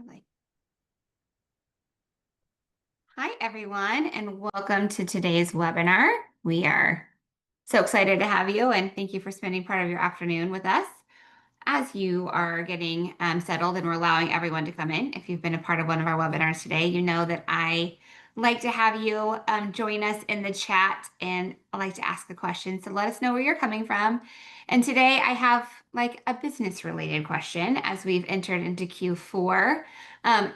Really. Hi, everyone, and welcome to today's webinar. We are so excited to have you, and thank you for spending part of your afternoon with us. As you are getting settled and we're allowing everyone to come in, if you've been a part of one of our webinars today, you know that I like to have you join us in the chat, and I like to ask a question. So let us know where you're coming from. And today I have like a business related question as we've entered into Q4.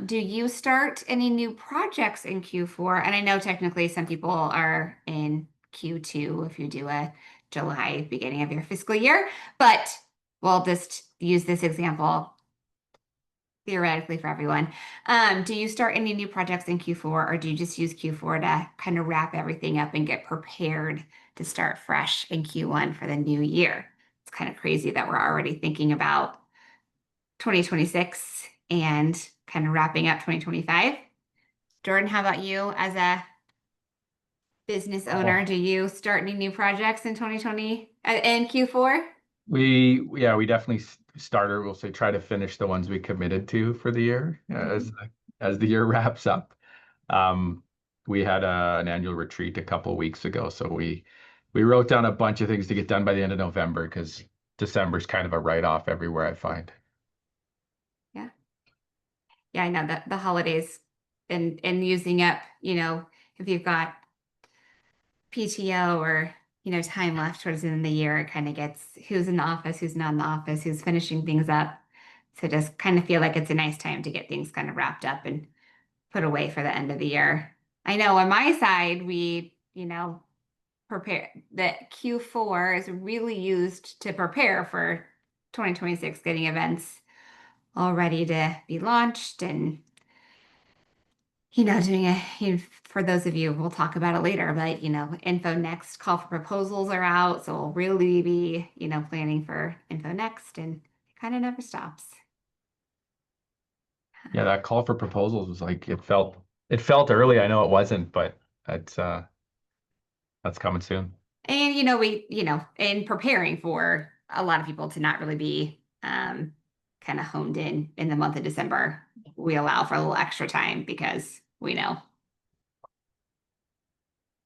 Do you start any new projects in Q4? And I know technically some people are in Q2 if you do a July beginning of your fiscal year, but we'll just use this example theoretically for everyone. Do you start any new projects in Q4, or do you just use Q4 to kind of wrap everything up and get prepared to start fresh in Q1 for the new year? It's kind of crazy that we're already thinking about 2026 and kind of wrapping up 2025. Jordan, how about you as a business owner? Oh, Do you start any new projects in 2020 in Q4? we definitely started. We'll say try to finish the ones we committed to for the year as the year wraps up. Um, we had an annual retreat a couple of weeks ago, so we wrote down a bunch of things to get done by the end of November because December's kind of a write-off everywhere I find. Yeah. Yeah, I know that the holidays and using up, if you've got PTO or, time left towards the end of the year, it kind of gets who's in the office, who's not in the office, who's finishing things up. So just kind of feel like it's a nice time to get things kind of wrapped up and put away for the end of the year. I know on my side, we, prepare that Q4 is really used to prepare for 2026, getting events all ready to be launched and doing for those of you, we'll talk about it later, but Info Next call for proposals are out. So we'll really be, planning for Info Next, and it kind of never stops. Yeah, that call for proposals was like it felt early. I know it wasn't, but that's coming soon. And, in preparing for a lot of people to not really be kind of honed in the month of December, we allow for a little extra time because we know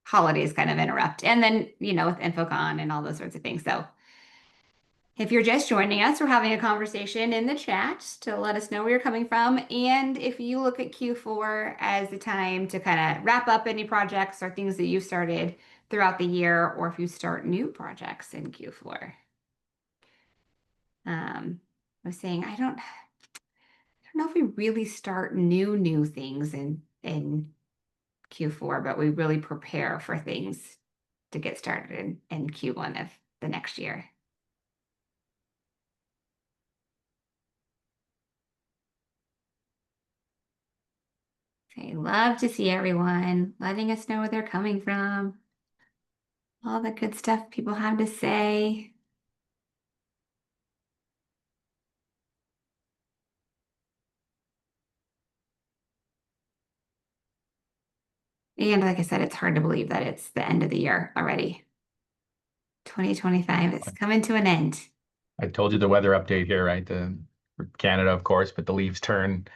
holidays kind of interrupt. And then, with InfoCon and all those sorts of things. So if you're just joining us, we're having a conversation in the chat to let us know where you're coming from. And if you look at Q4 as the time to kind of wrap up any projects or things that you started throughout the year, or if you start new projects in Q4. I was saying I don't know if we really start new things in Q4, but we really prepare for things to get started in Q1 of the next year. Okay, love to see everyone letting us know where they're coming from. All the good stuff people have to say. And like I said, it's hard to believe that it's the end of the year already. 2025 is coming to an end. I told you the weather update here, right? For Canada, of course, but the leaves turn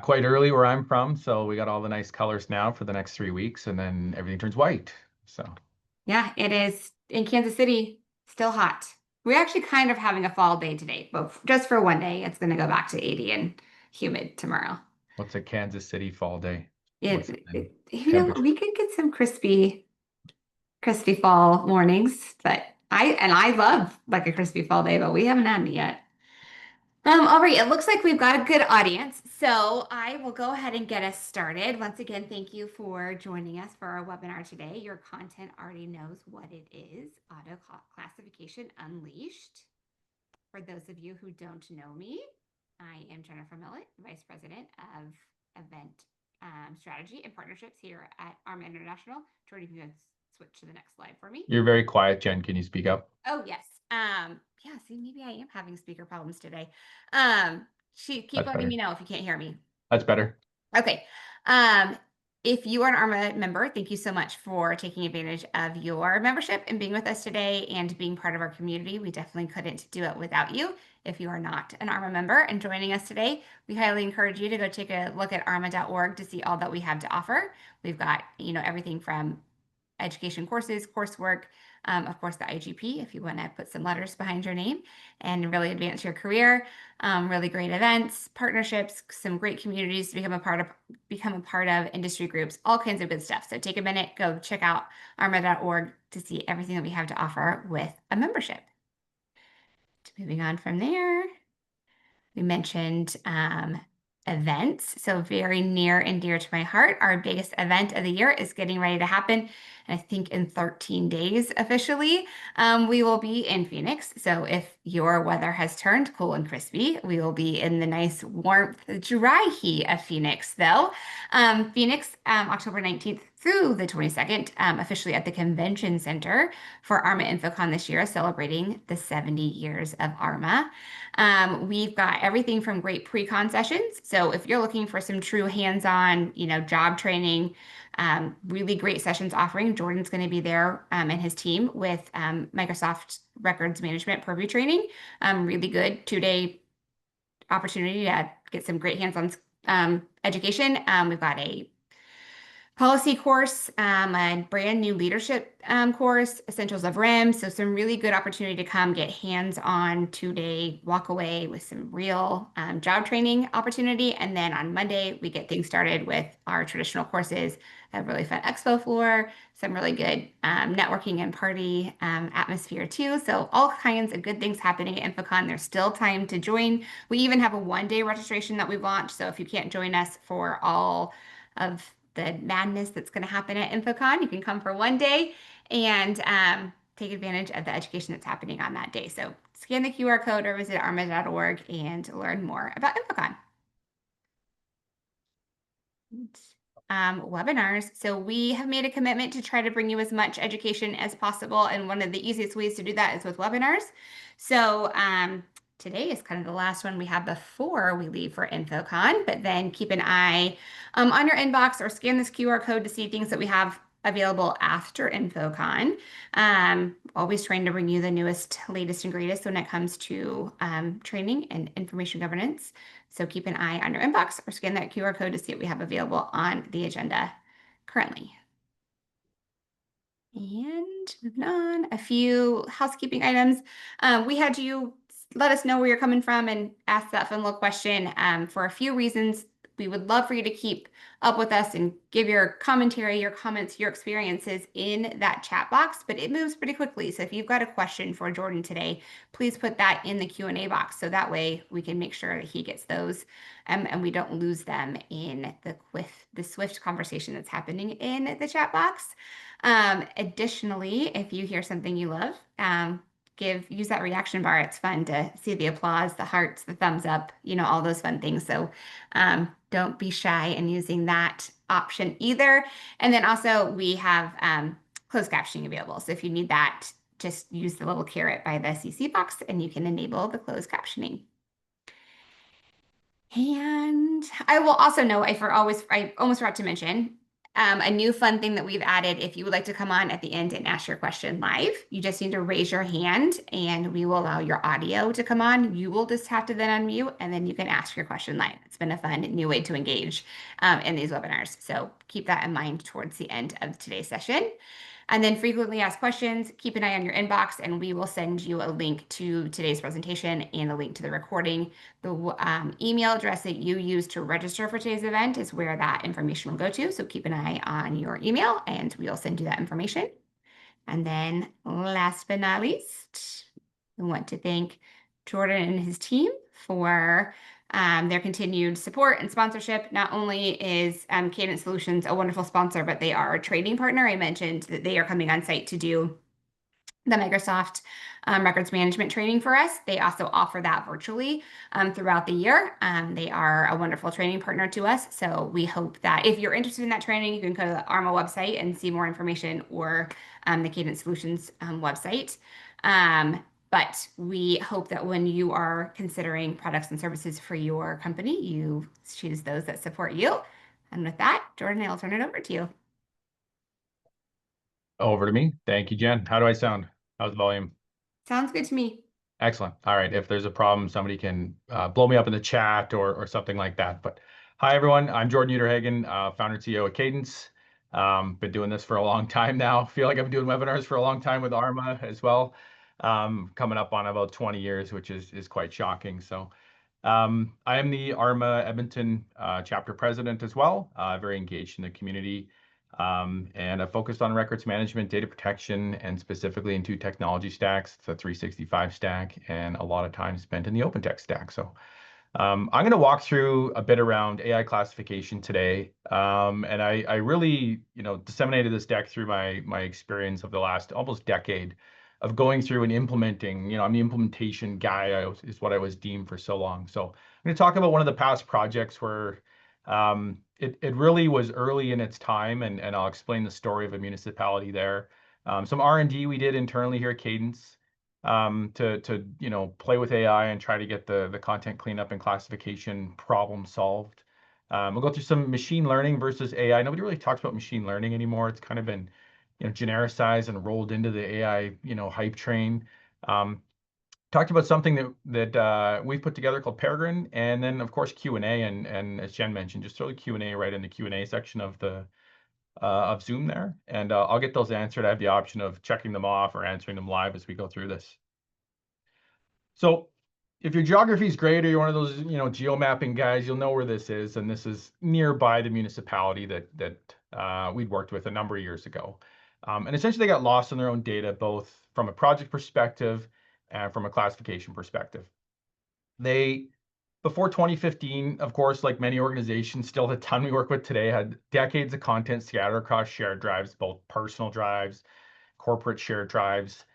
quite early where I'm from. So we got all the nice colors now for the next 3 weeks, and then everything turns white. So Yeah, it is in Kansas City, still hot. We're actually kind of having a fall day today, but just for one day. It's going to go back to 80 and humid tomorrow. what's a Kansas City fall day? What's It, the we temperature? could get some crispy fall mornings, but I love like a crispy fall day, but we haven't had it yet. All right, it looks like we've got a good audience, so I will go ahead and get us started. Once again, thank you for joining us for our webinar today. Your content already knows what it is, Auto Classification Unleashed. For those of you who don't know me, I am Jennifer Millett, Vice President of Event Strategy and Partnerships here at ARM International. Jordan, you can switch to the next slide for me. You're very quiet, Jen. Can you speak up? Oh, yes. Yeah, see, maybe I am having speaker problems today. Keep That's letting better. me know if you can't hear me. That's better. Okay. Um, If you are an ARMA member, thank you so much for taking advantage of your membership and being with us today and being part of our community. We definitely couldn't do it without you. If you are not an ARMA member and joining us today, we highly encourage you to go take a look at arma.org to see all that we have to offer. We've got, everything from education courses, coursework, of course, the IGP, if you want to put some letters behind your name and really advance your career. Really great events, partnerships, some great communities to become a part of industry groups, all kinds of good stuff. So take a minute, go check out arma.org to see everything that we have to offer with a membership. Moving on from there, we mentioned events. So very near and dear to my heart. Our biggest event of the year is getting ready to happen. And I think in 13 days officially, we will be in Phoenix. So if your weather has turned cool and crispy, we will be in the nice warmth, dry heat of Phoenix though. Phoenix, October 19th through the 22nd, officially at the Convention Center for ARMA InfoCon this year, celebrating the 70 years of ARMA. We've got everything from great pre-con sessions. So if you're looking for some true hands-on, job training, really great sessions offering, Jordan's going to be there and his team with Microsoft Records Management Purview training. Really good 2-day opportunity to get some great hands-on education. We've got a policy course, a brand new leadership course, Essentials of RIM. So some really good opportunity to come get hands-on 2-day walk away with some real job training opportunity. And then on Monday, we get things started with our traditional courses, a really fun expo floor, some really good networking and party atmosphere too. So all kinds of good things happening at InfoCon. There's still time to join. We even have a 1-day registration that we've launched. So if you can't join us for all of the madness that's going to happen at InfoCon, you can come for 1 day and take advantage of the education that's happening on that day. So scan the QR code or visit arma.org and learn more about InfoCon. Webinars. So we have made a commitment to try to bring you as much education as possible. And one of the easiest ways to do that is with webinars. So today is kind of the last one we have before we leave for InfoCon, but then keep an eye on your inbox or scan this QR code to see things that we have available after InfoCon. Always trying to bring you the newest, latest, and greatest when it comes to training and information governance. So keep an eye on your inbox or scan that QR code to see what we have available on the agenda currently. And moving on, a few housekeeping items. We had you let us know where you're coming from and ask that fun little question for a few reasons. We would love for you to keep up with us and give your commentary, your comments, your experiences in that chat box, but it moves pretty quickly. So if you've got a question for Jordan today, please put that in the Q&A box. So that way we can make sure that he gets those and we don't lose them in the swift conversation that's happening in the chat box. Additionally, if you hear something you love, use that reaction bar. It's fun to see the applause, the hearts, the thumbs up, all those fun things. So don't be shy in using that option either. And then also we have closed captioning available. So if you need that, just use the little caret by the CC box and you can enable the closed captioning. And I will also note, I almost forgot to mention, a new fun thing that we've added. If you would like to come on at the end and ask your question live, you just need to raise your hand and we will allow your audio to come on. You will just have to then unmute and then you can ask your question live. It's been a fun new way to engage in these webinars. So keep that in mind towards the end of today's session. And then frequently asked questions, keep an eye on your inbox and we will send you a link to today's presentation and a link to the recording. The email address that you use to register for today's event is where that information will go to. So keep an eye on your email and we'll send you that information. And then last but not least, we want to thank Jordan and his team for their continued support and sponsorship. Not only is Cadence Solutions a wonderful sponsor, but they are a trading partner. I mentioned that they are coming on site to do the Microsoft records management training for us. They also offer that virtually throughout the year. They are a wonderful training partner to us. So we hope that if you're interested in that training, you can go to the ARMA website and see more information or the Cadence Solutions website. But we hope that when you are considering products and services for your company, you choose those that support you. And with that, Jordan, I'll turn it over to you. Over to me. Thank you, Jen. How do I sound? How's the volume? Sounds good to me. Excellent. All right. If there's a problem, somebody can blow me up in the chat or something like that. But hi, everyone. I'm Jordan Uytterhagen, founder and CEO of Cadence. Been doing this for a long time now. Feel like I've been doing webinars for a long time with Arma as well. Coming up on about 20 years, which is quite shocking. So I am the Arma Edmonton chapter president as well. Very engaged in the community. And I focused on records management, data protection, and specifically in two technology stacks, the 365 stack, and a lot of time spent in the OpenText stack. So I'm going to walk through a bit around AI classification today. And I really, disseminated this deck through my experience of the last almost decade of going through and implementing. I'm the implementation guy, is what I was deemed for so long. So I'm going to talk about one of the past projects where it really was early in its time, and I'll explain the story of a municipality there. Some R&D we did internally here at Cadence to play with AI and try to get the content cleanup and classification problem solved. We'll go through some machine learning versus AI. Nobody really talks about machine learning anymore. It's kind of been genericized and rolled into the AI hype train. Talked about something that we've put together called Peregrine, and then of course Q&A, and as Jen mentioned, just throw the Q&A right in the Q&A section of the of Zoom there, and I'll get those answered. I have the option of checking them off or answering them live as we go through this. So if your geography is great or you're one of those geomapping guys, you'll know where this is, and this is nearby the municipality that we'd worked with a number of years ago. And essentially they got lost in their own data, both from a project perspective and from a classification perspective. They, before 2015, of course, like many organizations, still the ton we work with today, had decades of content scattered across shared drives, both personal drives, corporate shared drives.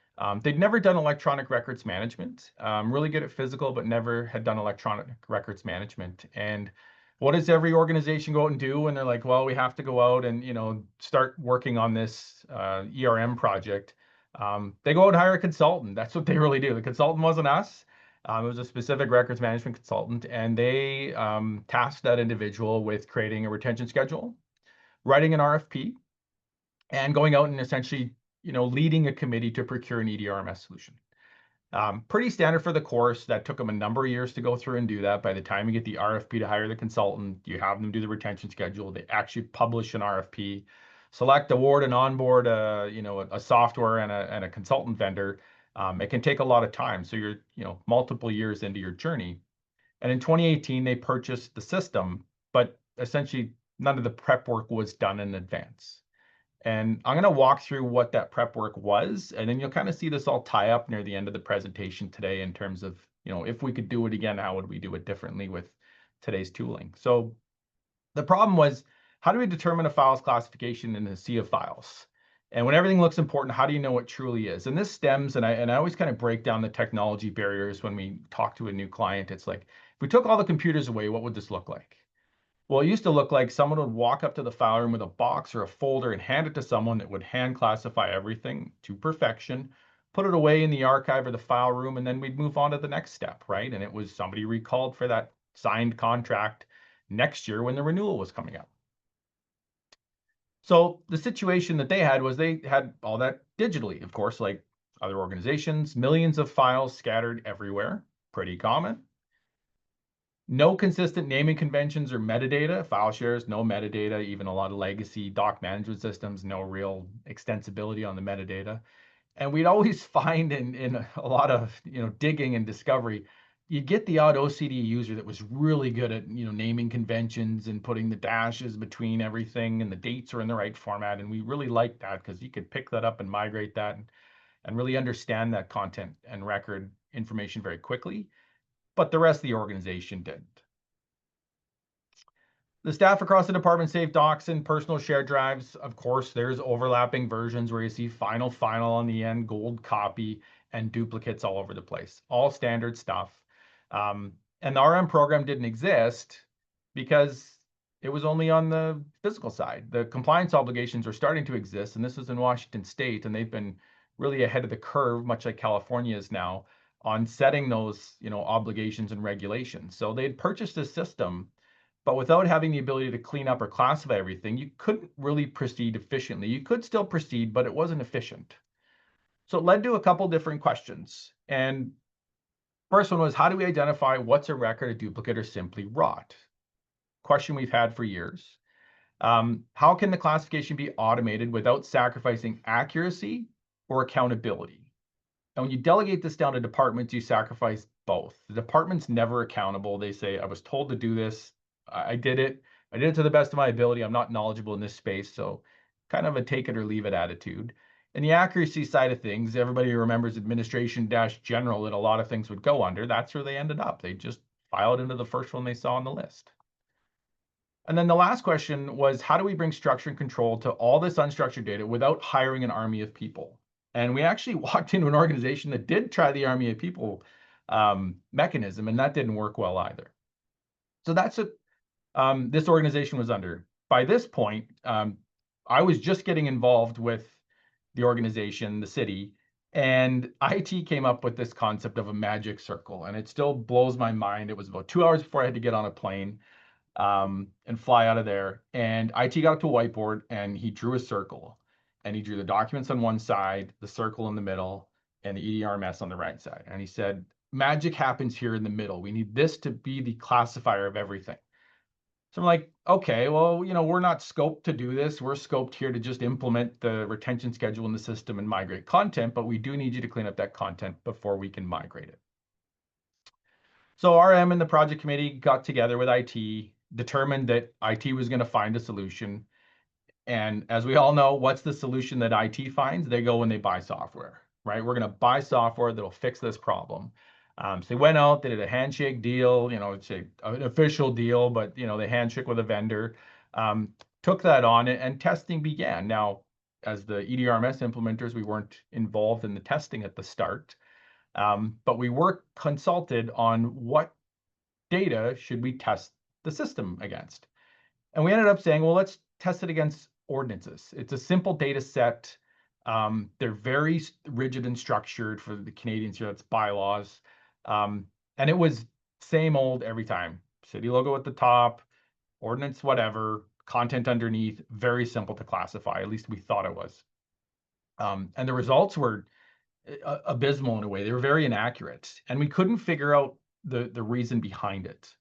They'd never done electronic records management, really good at physical, but never had done electronic records management. And what does every organization go out and do when they're like, well, we have to go out and start working on this ERM project? They go out and hire a consultant. That's what they really do. The consultant wasn't us. It was a specific records management consultant, and they tasked that individual with creating a retention schedule, writing an RFP, and going out and essentially leading a committee to procure an EDRMS solution. Pretty standard for the course. That took them a number of years to go through and do that. By the time you get the RFP to hire the consultant, you have them do the retention schedule. They actually publish an RFP, select, award, and onboard a software and a consultant vendor. It can take a lot of time. So you're multiple years into your journey. And in 2018, they purchased the system, but essentially none of the prep work was done in advance. And I'm going to walk through what that prep work was, and then you'll kind of see this all tie up near the end of the presentation today in terms of, if we could do it again, how would we do it differently with today's tooling? So the problem was, how do we determine a file's classification in a sea of files? And when everything looks important, how do you know what truly is? And this stems, and I always kind of break down the technology barriers when we talk to a new client. It's like, if we took all the computers away, what would this look like? Well, it used to look like someone would walk up to the file room with a box or a folder and hand it to someone that would hand classify everything to perfection, put it away in the archive or the file room, and then we'd move on to the next step, right? And it was somebody recalled for that signed contract next year when the renewal was coming up. So the situation that they had was they had all that digitally, of course, like other organizations, millions of files scattered everywhere, pretty common. No consistent naming conventions or metadata, file shares, no metadata, even a lot of legacy doc management systems, no real extensibility on the metadata. And we'd always find in a lot of digging and discovery, you get the odd OCD user that was really good at naming conventions and putting the dashes between everything, and the dates are in the right format. And we really liked that because you could pick that up and migrate that and really understand that content and record information very quickly. But the rest of the organization didn't. The staff across the department saved docs and personal shared drives. Of course, there's overlapping versions where you see final on the end, gold copy, and duplicates all over the place. All standard stuff. And the RM program didn't exist because it was only on the physical side. The compliance obligations are starting to exist, and this is in Washington State, and they've been really ahead of the curve, much like California is now, on setting those obligations and regulations. So they'd purchased a system But without having the ability to clean up or classify everything, you couldn't really proceed efficiently. You could still proceed, but it wasn't efficient. So it led to a couple different questions. And first one was, how do we identify what's a record, a duplicate, or simply rot? Question we've had for years. How can the classification be automated without sacrificing accuracy or accountability? And when you delegate this down to departments, you sacrifice both. The department's never accountable. They say, I was told to do this. I did it. I did it to the best of my ability. I'm not knowledgeable in this space. So kind of a take it or leave it attitude. And the accuracy side of things, everybody remembers administration dash general that a lot of things would go under. That's where they ended up. They just filed into the first one they saw on the list. And then the last question was, how do we bring structure and control to all this unstructured data without hiring an army of people? And we actually walked into an organization that did try the army of people mechanism, and that didn't work well either. So that's what this organization was under. By this point, I was just getting involved with the organization, the city, and IT came up with this concept of a magic circle, and it still blows my mind. It was about 2 hours before I had to get on a plane and fly out of there. And IT got up to a whiteboard and he drew a circle. And he drew the documents on one side, the circle in the middle, and the EDRMS on the right side. And he said, magic happens here in the middle. We need this to be the classifier of everything. So I'm like, okay, well, we're not scoped to do this. We're scoped here to just implement the retention schedule in the system and migrate content, but we do need you to clean up that content before we can migrate it. So RM and the project committee got together with IT, determined that IT was going to find a solution. And as we all know, what's the solution that IT finds? They go and they buy software, right? We're going to buy software that'll fix this problem. So they went out, they did a handshake deal, it's an official deal, but they handshake with a vendor, took that on, and testing began. Now, as the EDRMS implementers, we weren't involved in the testing at the start, but we were consulted on what data should we test the system against. And we ended up saying, well, let's test it against ordinances. It's a simple data set. They're very rigid and structured for the Canadians here. That's bylaws. And it was same old every time. City logo at the top, ordinance, whatever, content underneath, very simple to classify. At least we thought it was. And the results were abysmal in a way. They were very inaccurate. And we couldn't figure out the reason behind it.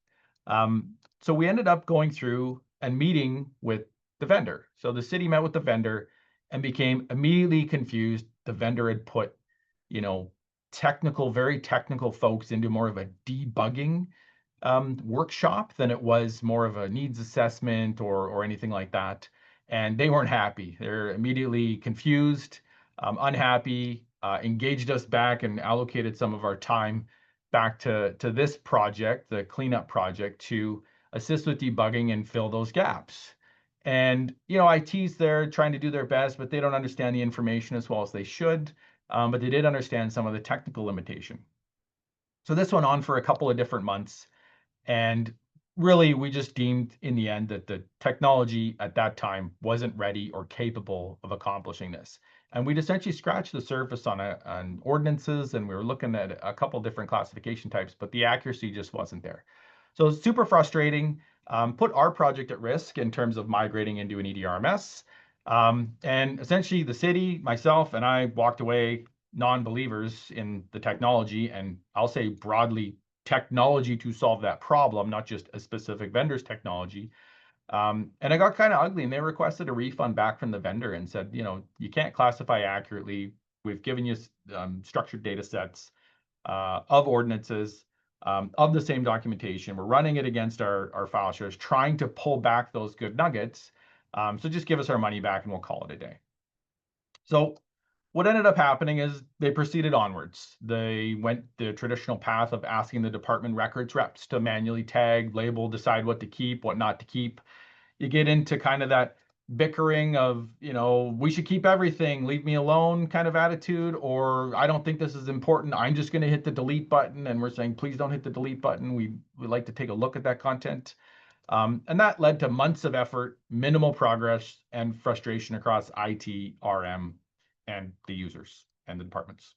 So we ended up going through and meeting with the vendor. So the city met with the vendor and became immediately confused. The vendor had put, very technical folks into more of a debugging workshop than it was more of a needs assessment or anything like that. And they weren't happy. They're immediately confused, unhappy, engaged us back and allocated some of our time back to this project, the cleanup project, to assist with debugging and fill those gaps. And, IT's there trying to do their best, but they don't understand the information as well as they should. But they did understand some of the technical limitation. So this went on for a couple of different months. And really, we just deemed in the end that the technology at that time wasn't ready or capable of accomplishing this. And we'd essentially scratched the surface on ordinances, and we were looking at a couple different classification types, but the accuracy just wasn't there. So it's super frustrating, put our project at risk in terms of migrating into an EDRMS. And essentially the city, myself, and I walked away non-believers in the technology, and I'll say broadly, technology to solve that problem, not just a specific vendor's technology. And it got kind of ugly, and they requested a refund back from the vendor and said, you can't classify accurately. We've given you structured data sets of ordinances, of the same documentation. We're running it against our file shares, trying to pull back those good nuggets. So just give us our money back and we'll call it a day. So what ended up happening is they proceeded onwards. They went the traditional path of asking the department records reps to manually tag, label, decide what to keep, what not to keep. You get into kind of that bickering of, we should keep everything, leave me alone kind of attitude, or I don't think this is important. I'm just going to hit the delete button. And we're saying, please don't hit the delete button. We'd like to take a look at that content. And that led to months of effort, minimal progress, and frustration across IT, RM, and the users and the departments.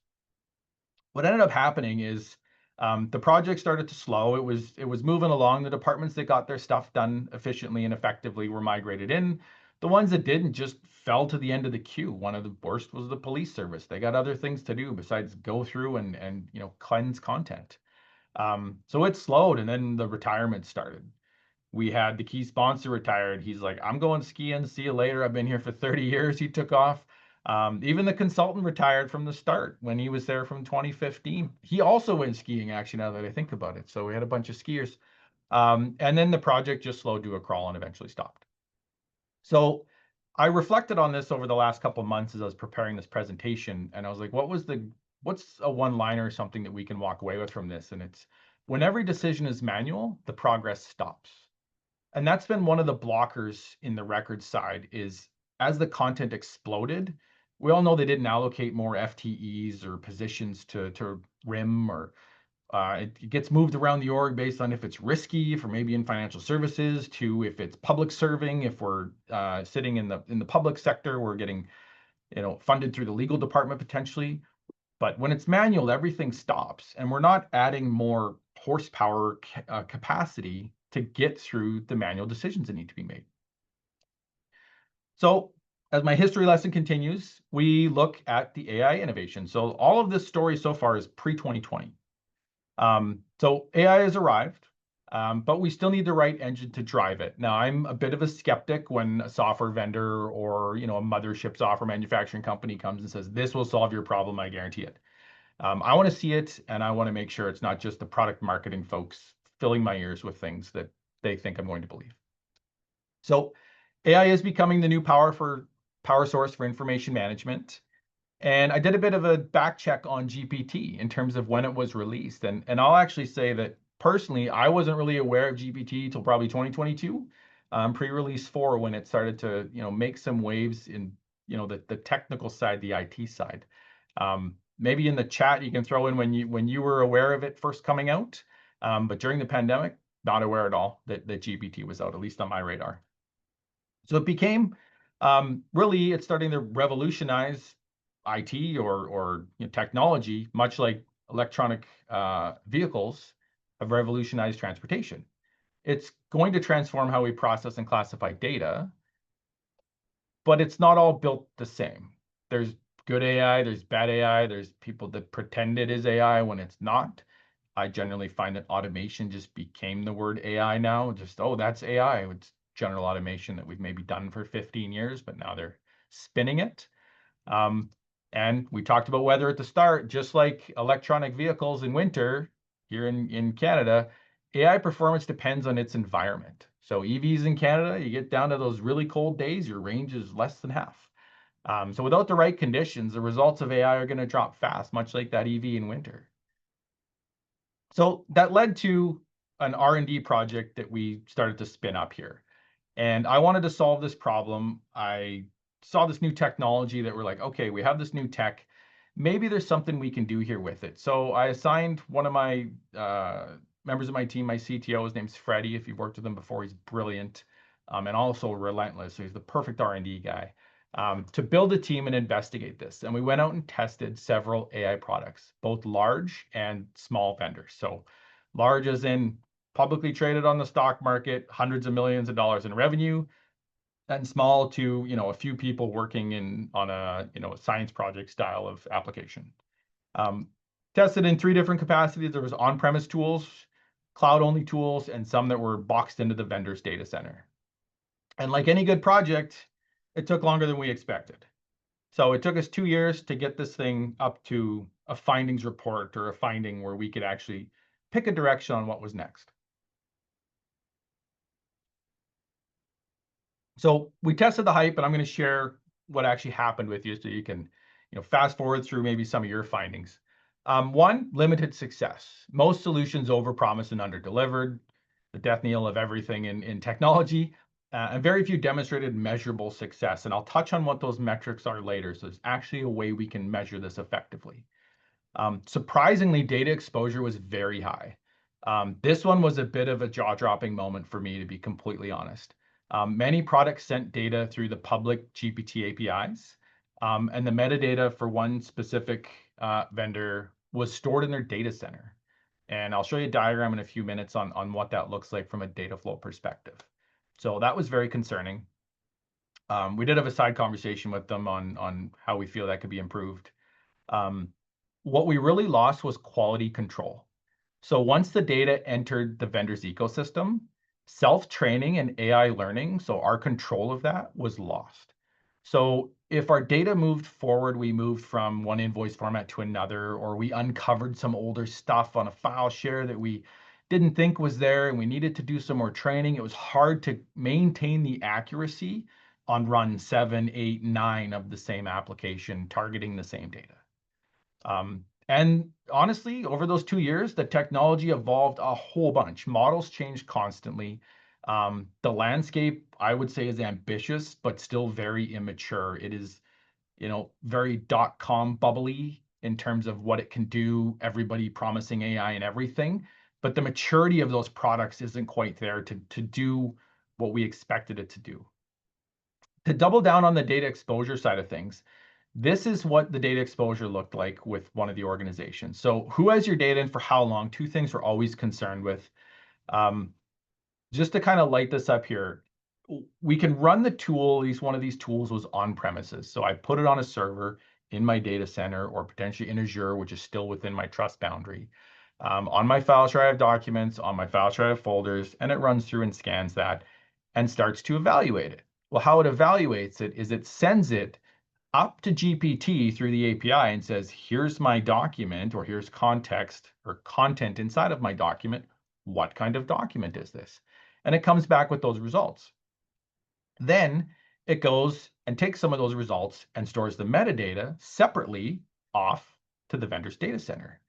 What ended up happening is The project started to slow. It was moving along. The departments that got their stuff done efficiently and effectively were migrated in. The ones that didn't just fell to the end of the queue. One of the worst was the police service. They got other things to do besides go through and cleanse content. So it slowed, and then the retirement started. We had the key sponsor retired. He's like, I'm going skiing. See you later. I've been here for 30 years. He took off. Even the consultant retired from the start when he was there from 2015. He also went skiing, actually, now that I think about it. So we had a bunch of skiers. And then the project just slowed to a crawl and eventually stopped. So I reflected on this over the last couple of months as I was preparing this presentation. And I was like, what's a one-liner or something that we can walk away with from this? And it's when every decision is manual, the progress stops. And that's been one of the blockers in the record side is as the content exploded, we all know they didn't allocate more FTEs or positions to RIM or it gets moved around the org based on if it's risky for maybe in financial services to if it's public serving, if we're sitting in the public sector, we're getting funded through the legal department potentially. But when it's manual, everything stops, and we're not adding more horsepower capacity to get through the manual decisions that need to be made. So as my history lesson continues, we look at the AI innovation. So all of this story so far is pre-2020. So AI has arrived, but we still need the right engine to drive it. Now, I'm a bit of a skeptic when a software vendor or a mothership software manufacturing company comes and says, this will solve your problem, I guarantee it. I want to see it, and I want to make sure it's not just the product marketing folks filling my ears with things that they think I'm going to believe. So AI is becoming the new power source for information management. And I did a bit of a back check on GPT in terms of when it was released. And I'll actually say that personally, I wasn't really aware of GPT till probably 2022, pre-release 4, when it started to make some waves in the technical side, the IT side. Maybe in the chat you can throw in when you were aware of it first coming out. But during the pandemic, not aware at all that GPT was out, at least on my radar. So it became really, it's starting to revolutionize IT or technology, much like electronic vehicles have revolutionized transportation. It's going to transform how we process and classify data, but it's not all built the same. There's good AI, there's bad AI, there's people that pretend it is AI when it's not. I generally find that automation just became the word AI now. Just, oh, that's AI. It's general automation that we've maybe done for 15 years, but now they're spinning it. And we talked about weather at the start, just like electronic vehicles in winter here in Canada, AI performance depends on its environment. So EVs in Canada, you get down to those really cold days, your range is less than half. So without the right conditions, the results of AI are going to drop fast, much like that EV in winter. So that led to an R&D project that we started to spin up here. And I wanted to solve this problem. I saw this new technology that we're like, okay, we have this new tech. Maybe there's something we can do here with it. So I assigned one of my members of my team, my CTO, his name's Freddie. If you've worked with him before, he's brilliant and also relentless. So he's the perfect R&D guy to build a team and investigate this. And we went out and tested several AI products, both large and small vendors. So large as in publicly traded on the stock market, hundreds of millions of dollars in revenue, and small to a few people working on a science project style of application. Tested in 3 different capacities. There was on-premise tools, cloud-only tools, and some that were boxed into the vendor's data center. And like any good project, it took longer than we expected. So it took us 2 years to get this thing up to a findings report or a finding where we could actually pick a direction on what was next. So we tested the hype, and I'm going to share what actually happened with you so you can fast forward through maybe some of your findings. One, limited success. Most solutions overpromised and underdelivered, the death knell of everything in technology, and very few demonstrated measurable success. And I'll touch on what those metrics are later. So there's actually a way we can measure this effectively. Surprisingly, data exposure was very high. This one was a bit of a jaw-dropping moment for me, to be completely honest. Many products sent data through the public GPT APIs, and the metadata for one specific vendor was stored in their data center. And I'll show you a diagram in a few minutes on what that looks like from a data flow perspective. So that was very concerning. We did have a side conversation with them on how we feel that could be improved. Um, what we really lost was quality control. So once the data entered the vendor's ecosystem, self-training and AI learning, so our control of that was lost. So if our data moved forward, we moved from one invoice format to another, or we uncovered some older stuff on a file share that we didn't think was there and we needed to do some more training, it was hard to maintain the accuracy on run 7, 8, 9 of the same application targeting the same data. And honestly, over those 2 years, the technology evolved a whole bunch. Models changed constantly. The landscape, I would say, is ambitious, but still very immature. It is, very dot-com bubbly in terms of what it can do, everybody promising AI and everything. But the maturity of those products isn't quite there to do what we expected it to do. To double down on the data exposure side of things, this is what the data exposure looked like with one of the organizations. So who has your data and for how long? Two things we're always concerned with. Um, just to kind of light this up here, we can run the tool, at least one of these tools was on premises. So I put it on a server in my data center or potentially in Azure, which is still within my trust boundary. On my file share, I have documents. On my file share, I have folders, and it runs through and scans that and starts to evaluate it. Well, how it evaluates it is it sends it up to GPT through the API and says, here's my document, or here's context or content inside of my document. What kind of document is this? And it comes back with those results. Then it goes and takes some of those results and stores the metadata separately off to the vendor's data center.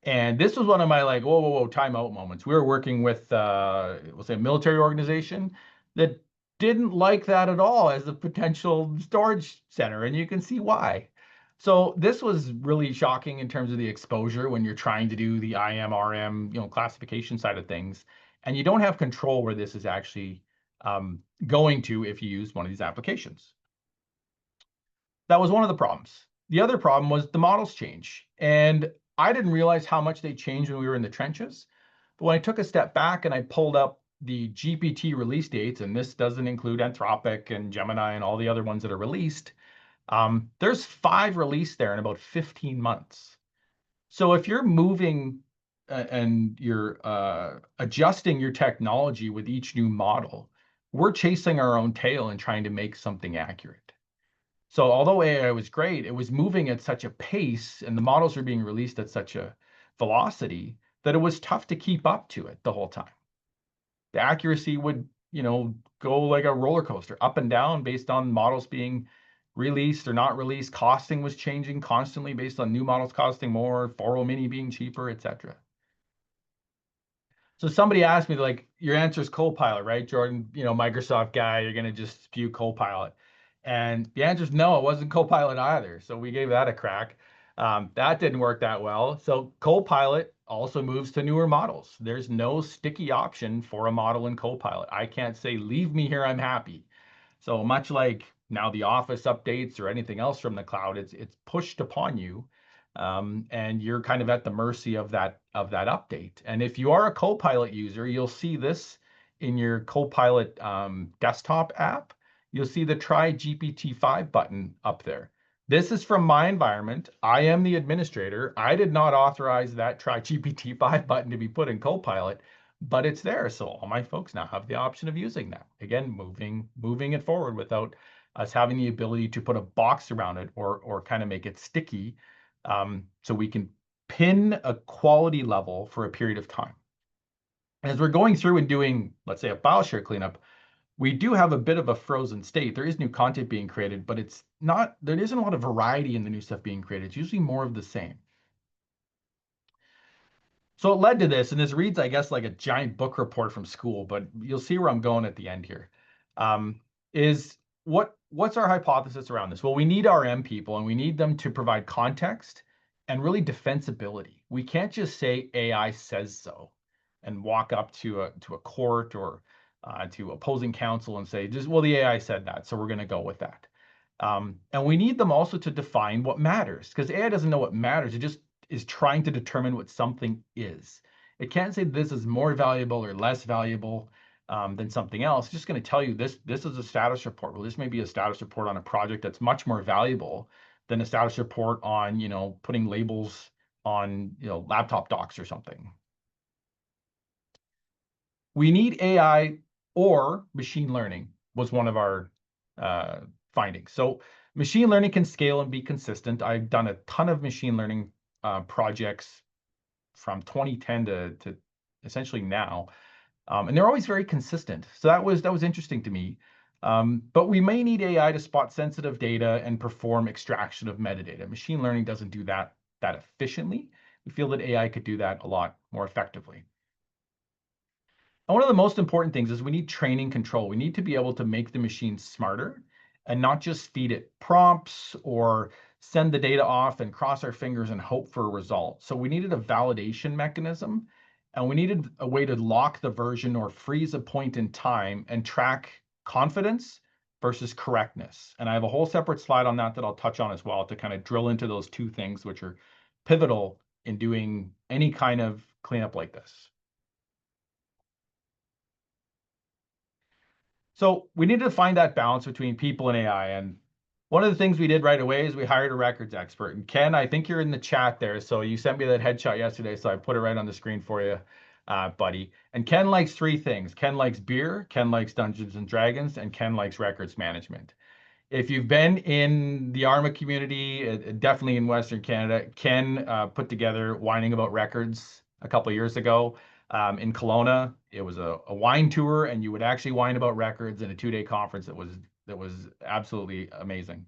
And this was one of my like, whoa, whoa, whoa, timeout moments. We were working with, we'll say, a military organization that didn't like that at all as a potential storage center, and you can see why. So this was really shocking in terms of the exposure when you're trying to do the IM/RM, classification side of things, and you don't have control where this is actually going to if you use one of these applications. That was one of the problems. The other problem was the models change. And I didn't realize how much they changed when we were in the trenches. But when I took a step back and I pulled up the GPT release dates, and this doesn't include Anthropic and Gemini and all the other ones that are released, there's 5 released there in about 15 months. So if you're moving and you're adjusting your technology with each new model, we're chasing our own tail and trying to make something accurate. So although AI was great, it was moving at such a pace and the models were being released at such a velocity that it was tough to keep up to it the whole time. The accuracy would, go like a roller coaster, up and down based on models being released or not released. Costing was changing constantly based on new models costing more, 4.0 mini being cheaper, etc. So somebody asked me, like, your answer is Copilot, right, Jordan? Microsoft guy, you're going to just spew Copilot. And the answer is no, it wasn't Copilot either. So we gave that a crack. That didn't work that well. So Copilot also moves to newer models. There's no sticky option for a model in Copilot. I can't say, leave me here, I'm happy. So much like now the Office updates or anything else from the cloud, it's pushed upon you, and you're kind of at the mercy of that update. And if you are a Copilot user, you'll see this in your Copilot desktop app. You'll see the Try GPT-5 button up there. This is from my environment. I am the administrator. I did not authorize that Try GPT-5 button to be put in Copilot, but it's there. So all my folks now have the option of using that. Again, moving it forward without us having the ability to put a box around it or kind of make it sticky, so we can pin a quality level for a period of time. As we're going through and doing, let's say, a file share cleanup, we do have a bit of a frozen state. There is new content being created, but there isn't a lot of variety in the new stuff being created. It's usually more of the same. So it led to this, and this reads, I guess, like a giant book report from school, but you'll see where I'm going at the end here. Is what's our hypothesis around this? Well, we need RM people, and we need them to provide context and really defensibility. We can't just say AI says so and walk up to a court or to opposing counsel and say, well, the AI said that, so we're going to go with that. And we need them also to define what matters, because AI doesn't know what matters. It just is trying to determine what something is. It can't say this is more valuable or less valuable than something else. It's just going to tell you this is a status report. Well, this may be a status report on a project that's much more valuable than a status report on, putting labels on, laptop docks or something. We need AI or machine learning was one of our uh, findings. So machine learning can scale and be consistent. I've done a ton of machine learning projects from 2010 to essentially now, and they're always very consistent. So that was interesting to me. But we may need AI to spot sensitive data and perform extraction of metadata. Machine learning doesn't do that efficiently. We feel that AI could do that a lot more effectively. And one of the most important things is we need training control. We need to be able to make the machine smarter and not just feed it prompts or send the data off and cross our fingers and hope for a result. So we needed a validation mechanism, and we needed a way to lock the version or freeze a point in time and track confidence versus correctness. And I have a whole separate slide on that I'll touch on as well to kind of drill into those two things, which are pivotal in doing any kind of cleanup like this. So we needed to find that balance between people and AI. And one of the things we did right away is we hired a records expert. And Ken, I think you're in the chat there. So you sent me that headshot yesterday. So I put it right on the screen for you, buddy. And Ken likes three things. Ken likes beer, Ken likes Dungeons and Dragons, and Ken likes records management. If you've been in the ARMA community, definitely in Western Canada, Ken put together Whining About Records a couple of years ago in Kelowna. It was a wine tour, and you would actually whine about records in a 2-day conference that was absolutely amazing.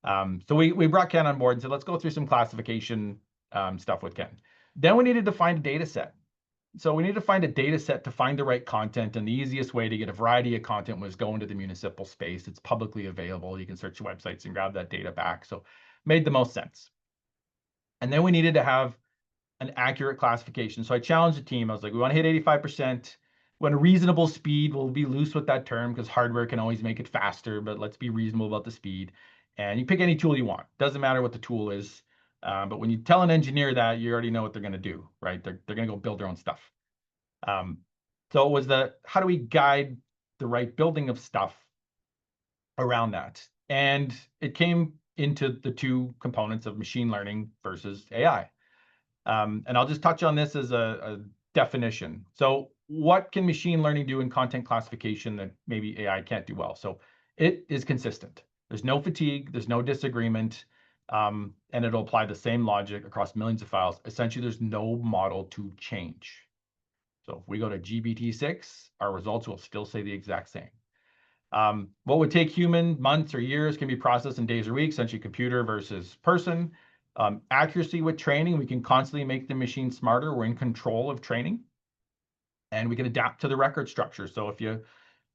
So we brought Ken on board and said, let's go through some classification stuff with Ken. Then we needed to find a data set. So we need to find a data set to find the right content, and the easiest way to get a variety of content was go into the municipal space. It's publicly available. You can search websites and grab that data back. So made the most sense. And then we needed to have an accurate classification. So I challenged the team. I was like, we want to hit 85%. When a reasonable speed, we'll be loose with that term because hardware can always make it faster, but let's be reasonable about the speed. And you pick any tool you want. Doesn't matter what the tool is. But when you tell an engineer that, you already know what they're going to do, right? They're going to go build their own stuff. So it was how do we guide the right building of stuff around that? And it came into the two components of machine learning versus AI. And I'll just touch on this as a definition. So what can machine learning do in content classification that maybe AI can't do well? So it is consistent. There's no fatigue, there's no disagreement, and it'll apply the same logic across millions of files. Essentially, there's no model to change. So if we go to GPT-6, our results will still say the exact same. What would take human months or years can be processed in days or weeks, essentially computer versus person. Accuracy with training, we can constantly make the machine smarter. We're in control of training. And we can adapt to the record structure. So if you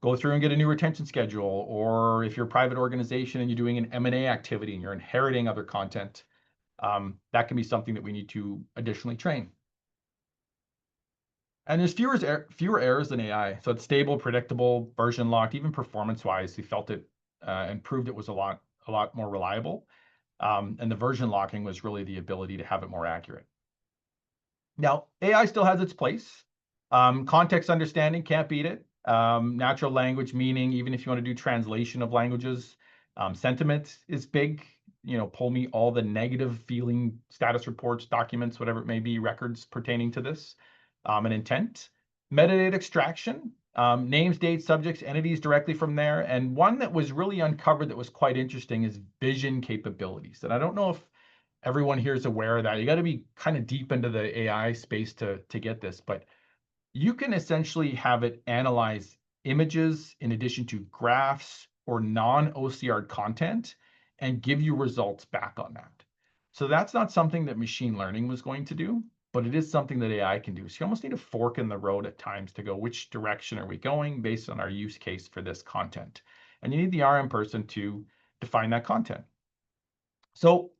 go through and get a new retention schedule, or if you're a private organization and you're doing an M&A activity and you're inheriting other content, that can be something that we need to additionally train. And there's fewer errors than AI. So it's stable, predictable, version locked, even performance-wise, we felt it and proved it was a lot more reliable. And the version locking was really the ability to have it more accurate. Now, AI still has its place. Context understanding can't beat it. Natural language meaning, even if you want to do translation of languages, sentiment is big. Pull me all the negative feeling status reports, documents, whatever it may be, records pertaining to this, and intent. Metadata extraction, names, dates, subjects, entities directly from there. And one that was really uncovered that was quite interesting is vision capabilities. And I don't know if everyone here is aware of that. You got to be kind of deep into the AI space to get this, but you can essentially have it analyze images in addition to graphs or non-OCR content and give you results back on that. So that's not something that machine learning was going to do, but it is something that AI can do. So you almost need a fork in the road at times to go, which direction are we going based on our use case for this content? And you need the RM person to define that content. So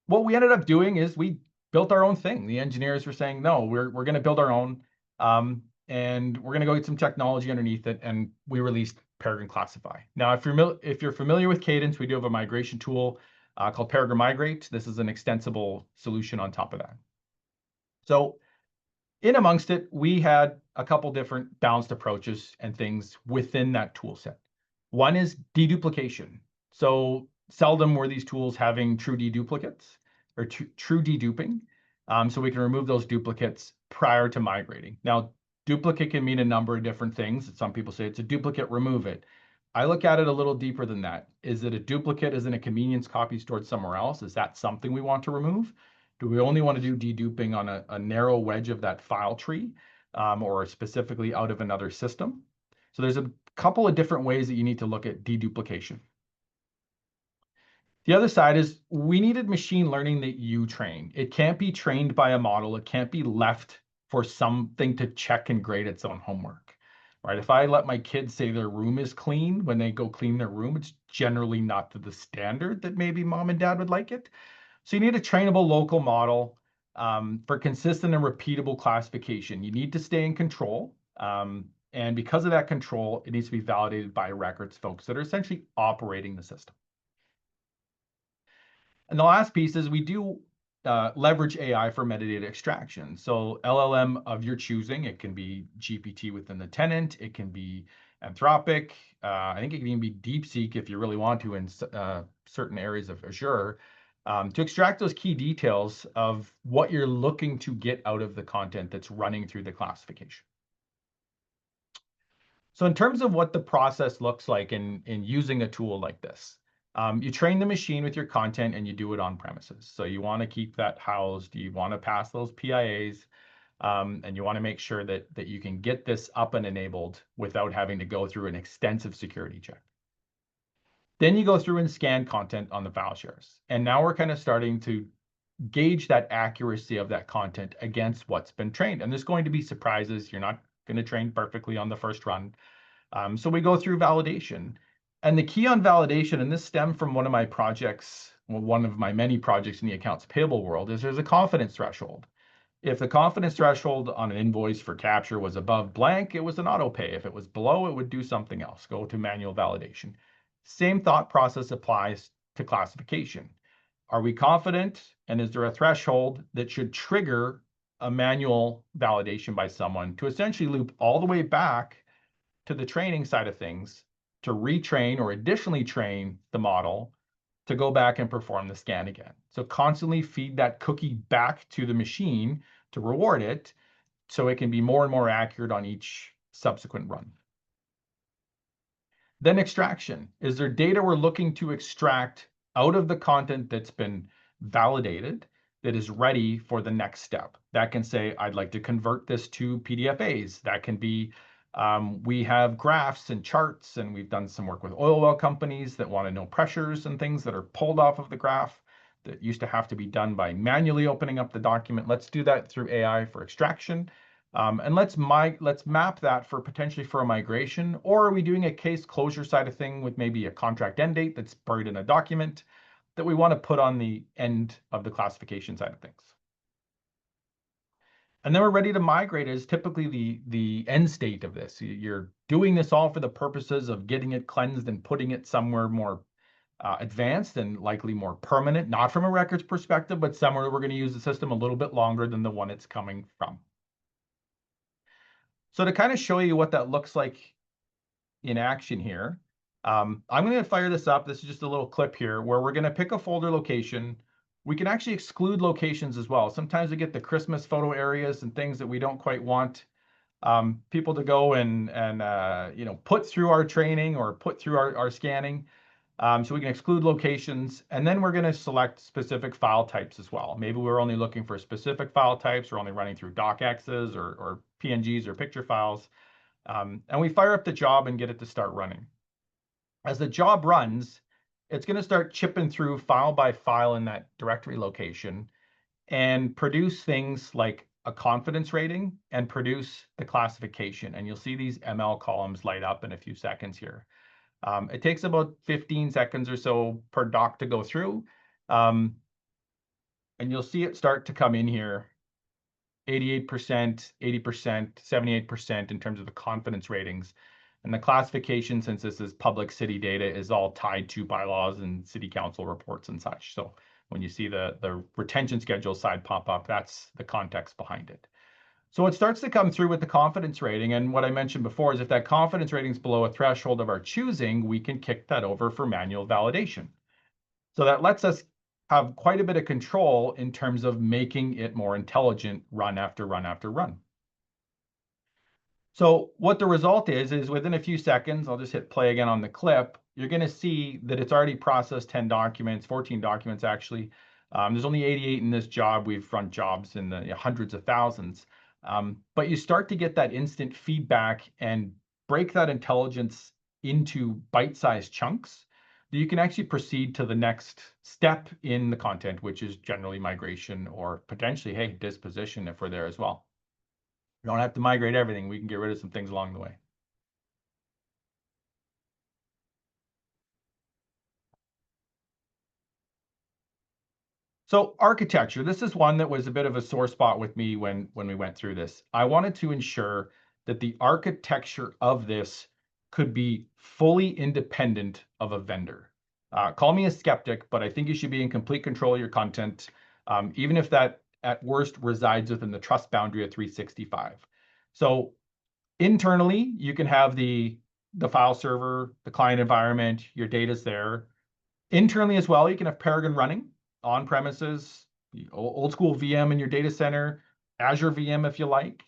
what we ended up doing is we built our own thing. The engineers were saying, no, we're going to build our own, and we're going to go get some technology underneath it, and we released Peregrine Classify. Now, if you're familiar with Cadence, we do have a migration tool called Peregrine Migrate. This is an extensible solution on top of that. So In amongst it, we had a couple different balanced approaches and things within that tool set. One is deduplication. So seldom were these tools having true deduplicates or true deduping. So we can remove those duplicates prior to migrating. Now, duplicate can mean a number of different things. Some people say it's a duplicate, remove it. I look at it a little deeper than that. Is it a duplicate? Is it a convenience copy stored somewhere else? Is that something we want to remove? Do we only want to do deduping on a narrow wedge of that file tree, or specifically out of another system? So there's a couple of different ways that you need to look at deduplication. The other side is we needed machine learning that you train. It can't be trained by a model. It can't be left for something to check and grade its own homework, right? If I let my kids say their room is clean when they go clean their room, it's generally not to the standard that maybe mom and dad would like it. So you need a trainable local model for consistent and repeatable classification. You need to stay in control. And because of that control, it needs to be validated by records folks that are essentially operating the system. And the last piece is we do leverage AI for metadata extraction. So LLM of your choosing, it can be GPT within the tenant, it can be Anthropic. I think it can even be DeepSeek if you really want to in certain areas of Azure, to extract those key details of what you're looking to get out of the content that's running through the classification. So in terms of what the process looks like in using a tool like this, you train the machine with your content and you do it on premises. So you want to keep that housed, you want to pass those PIAs, and you want to make sure that you can get this up and enabled without having to go through an extensive security check. Then you go through and scan content on the file shares. And now we're kind of starting to gauge that accuracy of that content against what's been trained. And there's going to be surprises. You're not going to train perfectly on the first run. So we go through validation. And the key on validation, and this stemmed from one of my projects, well, one of my many projects in the accounts payable world, is there's a confidence threshold. If the confidence threshold on an invoice for capture was above blank, it was an auto pay. If it was below, it would do something else, go to manual validation. Same thought process applies to classification. Are we confident? And is there a threshold that should trigger a manual validation by someone to essentially loop all the way back to the training side of things to retrain or additionally train the model to go back and perform the scan again? So constantly feed that cookie back to the machine to reward it so it can be more and more accurate on each subsequent run. Then extraction. Is there data we're looking to extract out of the content that's been validated that is ready for the next step? That can say, I'd like to convert this to PDFAs. That can be, we have graphs and charts, and we've done some work with oil well companies that want to know pressures and things that are pulled off of the graph that used to have to be done by manually opening up the document. Let's do that through AI for extraction. And let's map that for potentially for a migration, or are we doing a case closure side of thing with maybe a contract end date that's buried in a document that we want to put on the end of the classification side of things? And then we're ready to migrate is typically the end state of this. You're doing this all for the purposes of getting it cleansed and putting it somewhere more advanced and likely more permanent, not from a records perspective, but somewhere we're going to use the system a little bit longer than the one it's coming from. So to kind of show you what that looks like in action here, I'm going to fire this up. This is just a little clip here where we're going to pick a folder location. We can actually exclude locations as well. Sometimes we get the Christmas photo areas and things that we don't quite want people to go and put through our training or put through our scanning. So we can exclude locations, and then we're going to select specific file types as well. Maybe we're only looking for specific file types. We're only running through docx's or PNGs or picture files. And we fire up the job and get it to start running. As the job runs, it's going to start chipping through file by file in that directory location and produce things like a confidence rating and produce the classification. And you'll see these ML columns light up in a few seconds here. It takes about 15 seconds or so per doc to go through. And you'll see it start to come in here, 88%, 80%, 78% in terms of the confidence ratings. And the classification, since this is public city data, is all tied to bylaws and city council reports and such. So when you see the retention schedule side pop up, that's the context behind it. So it starts to come through with the confidence rating. And what I mentioned before is if that confidence rating is below a threshold of our choosing, we can kick that over for manual validation. So that lets us have quite a bit of control in terms of making it more intelligent run after run after run. So what the result is within a few seconds, I'll just hit play again on the clip, you're going to see that it's already processed 10 documents, 14 documents actually. There's only 88 in this job. We've run jobs in the hundreds of thousands. But you start to get that instant feedback and break that intelligence into bite-sized chunks that you can actually proceed to the next step in the content, which is generally migration or potentially, hey, disposition if we're there as well. We don't have to migrate everything. We can get rid of some things along the way. So architecture, this is one that was a bit of a sore spot with me when we went through this. I wanted to ensure that the architecture of this could be fully independent of a vendor. Call me a skeptic, but I think you should be in complete control of your content, even if that at worst resides within the trust boundary of 365. So internally, you can have the file server, the client environment, your data's there. Internally as well, you can have Peregrine running on premises, old school VM in your data center, Azure VM if you like.